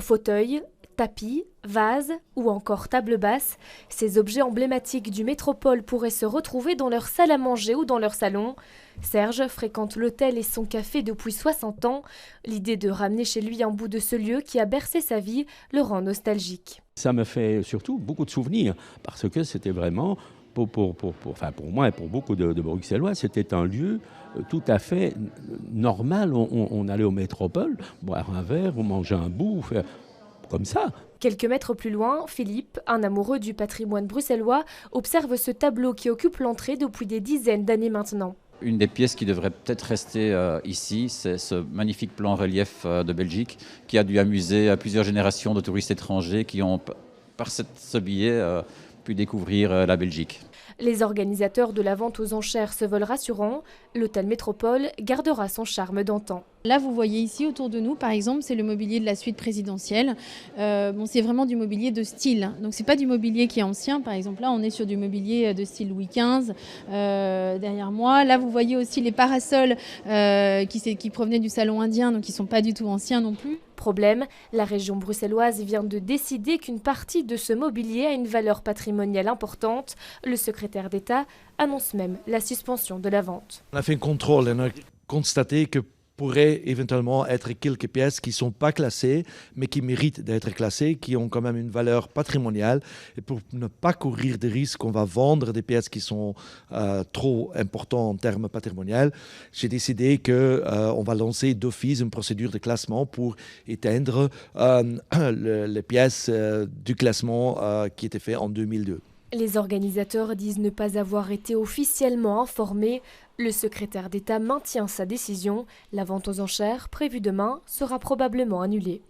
Fauteuils, tapis, vases ou encore table basse, ces objets emblématiques du métropole pourraient se retrouver dans leur salle à manger ou dans leur salon. Serge fréquente l'hôtel et son café depuis 60 ans. L'idée de ramener chez lui un bout de ce lieu qui a bercé sa vie le rend nostalgique. Ça me fait surtout beaucoup de souvenirs parce que c'était vraiment, pour moi et pour beaucoup de Bruxellois, c'était un lieu tout à fait normal. On allait au métropole, boire un verre, ou manger un bout, faire comme ça. Quelques mètres plus loin, Philippe, un amoureux du patrimoine bruxellois, observe ce tableau qui occupe l'entrée depuis des dizaines d'années maintenant. Une des pièces qui devrait peut-être rester ici, c'est ce magnifique plan relief de Belgique qui a dû amuser plusieurs générations de touristes étrangers qui ont, par ce billet, pu découvrir la Belgique. Les organisateurs de la vente aux enchères se veulent rassurants. L'hôtel Métropole gardera son charme d'antan. Là, vous voyez ici autour de nous, par exemple, c'est le mobilier de la suite présidentielle. C'est vraiment du mobilier de style. Donc, c'est pas du mobilier qui est ancien. Par exemple, là, on est sur du mobilier de style Louis XV derrière moi. Là, vous voyez aussi les parasols qui provenaient du salon indien, donc qui sont pas du tout anciens non plus. Problème, la région bruxelloise vient de décider qu'une partie de ce mobilier a une valeur patrimoniale importante. Le secrétaire d'État annonce même la suspension de la vente. On a fait un contrôle et on a constaté que pourraient éventuellement être quelques pièces qui ne sont pas classées, mais qui méritent d'être classées, qui ont quand même une valeur patrimoniale. Et pour ne pas courir des risques qu'on va vendre des pièces qui sont trop importantes en termes patrimoniaux, j'ai décidé qu'on va lancer d'office une procédure de classement pour éteindre les pièces du classement qui était fait en 2002. Les organisateurs disent ne pas avoir été officiellement informés. Le secrétaire d'État maintient sa décision. La vente aux enchères, prévue demain, sera probablement annulée.